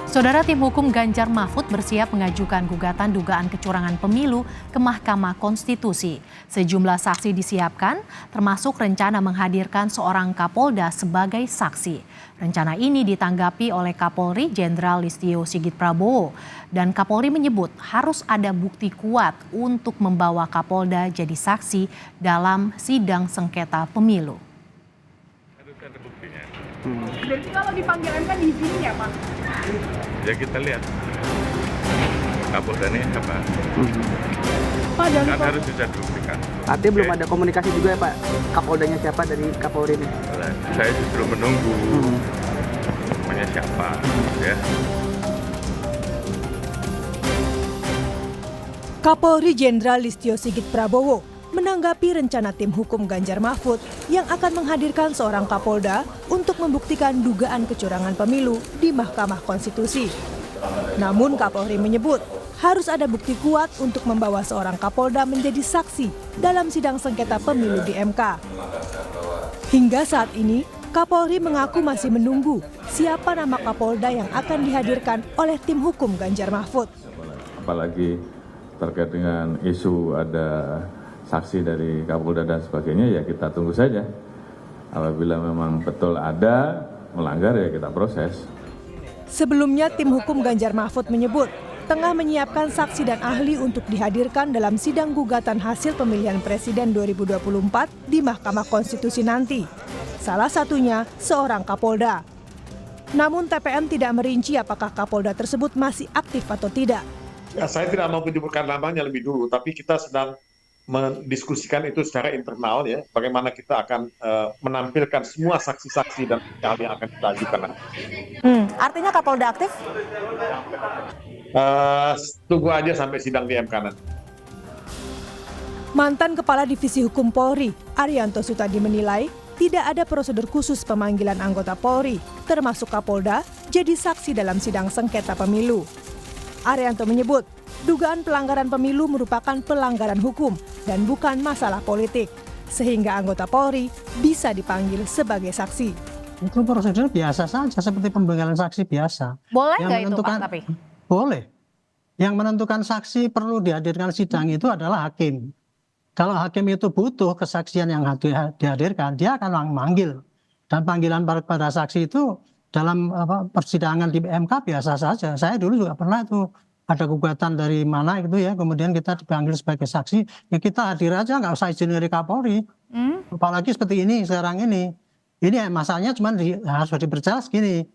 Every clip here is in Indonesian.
Saudara, tim hukum Ganjar Mahfud bersiap mengajukan gugatan dugaan kecurangan pemilu ke Mahkamah Konstitusi. Sejumlah saksi disiapkan, termasuk rencana menghadirkan seorang Kapolda sebagai saksi. Rencana ini ditanggapi oleh Kapolri Jenderal Listio Sigit Prabowo. Dan Kapolri menyebut harus ada bukti kuat untuk membawa Kapolda jadi saksi dalam sidang sengketa pemilu. Berarti kalau dipanggil MK diizinin ya, Pak? Ya kita lihat Kapolda ini apa? Pak, dan Kan harus bisa dibuktikan. Artinya belum ada komunikasi juga ya Pak, Kapoldanya siapa dari Kapolri ini? Saya justru menunggu namanya siapa, ya. Kapolri Jenderal Listio Sigit Prabowo menanggapi rencana tim hukum Ganjar Mahfud yang akan menghadirkan seorang Kapolda untuk membuktikan dugaan kecurangan pemilu di Mahkamah Konstitusi. Namun Kapolri menyebut harus ada bukti kuat untuk membawa seorang Kapolda menjadi saksi dalam sidang sengketa pemilu di MK. Hingga saat ini, Kapolri mengaku masih menunggu siapa nama Kapolda yang akan dihadirkan oleh tim hukum Ganjar Mahfud. Apalagi terkait dengan isu ada saksi dari Kapolda dan sebagainya, ya kita tunggu saja. Apabila memang betul ada melanggar, ya kita proses. Sebelumnya tim hukum Ganjar Mahfud menyebut tengah menyiapkan saksi dan ahli untuk dihadirkan dalam sidang gugatan hasil pemilihan presiden 2024 di Mahkamah Konstitusi nanti. Salah satunya seorang Kapolda. Namun TPN tidak merinci apakah Kapolda tersebut masih aktif atau tidak. Ya, saya tidak mau menyebutkan namanya lebih dulu, tapi kita sedang mendiskusikan itu secara internal ya, bagaimana kita akan menampilkan semua saksi-saksi dan ahli yang akan kita ajukan. Artinya Kapolda aktif? Tunggu aja sampai sidang di MK nanti. Mantan Kepala Divisi Hukum Polri, Arianto Sutadi menilai tidak ada prosedur khusus pemanggilan anggota Polri, termasuk Kapolda, jadi saksi dalam sidang sengketa pemilu. Arianto menyebut, dugaan pelanggaran pemilu merupakan pelanggaran hukum dan bukan masalah politik, sehingga anggota Polri bisa dipanggil sebagai saksi. Itu prosedur biasa saja, seperti pemanggilan saksi biasa. Boleh nggak itu Pak? Tapi boleh. Yang menentukan saksi perlu dihadirkan sidang itu adalah hakim. Kalau hakim itu butuh kesaksian yang dihadirkan, dia akan memanggil. Dan panggilan pada saksi itu dalam persidangan di MK biasa saja. Saya dulu juga pernah itu ada gugatan dari mana gitu ya, kemudian kita dipanggil sebagai saksi, ya kita hadir aja, nggak usah izin dari Kapolri. Apalagi seperti ini sekarang ini. Ini masalahnya cuma harus diperjelas gini.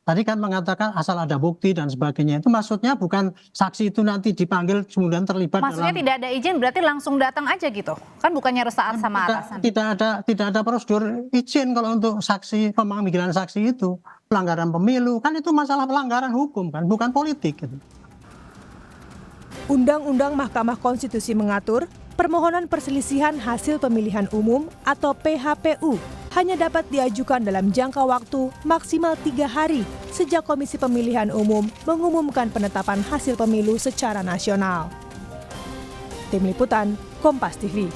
Tadi kan mengatakan asal ada bukti dan sebagainya. Itu maksudnya bukan saksi itu nanti dipanggil kemudian terlibat maksudnya tidak ada izin berarti langsung datang aja gitu? Kan bukannya resaan sama atasan? Tidak ada prosedur izin kalau untuk saksi, pemanggilan saksi itu. Pelanggaran pemilu, kan itu masalah pelanggaran hukum kan, bukan politik gitu. Undang-Undang Mahkamah Konstitusi mengatur permohonan perselisihan hasil pemilihan umum atau PHPU hanya dapat diajukan dalam jangka waktu maksimal 3 hari sejak Komisi Pemilihan Umum mengumumkan penetapan hasil pemilu secara nasional. Tim Liputan, Kompas TV.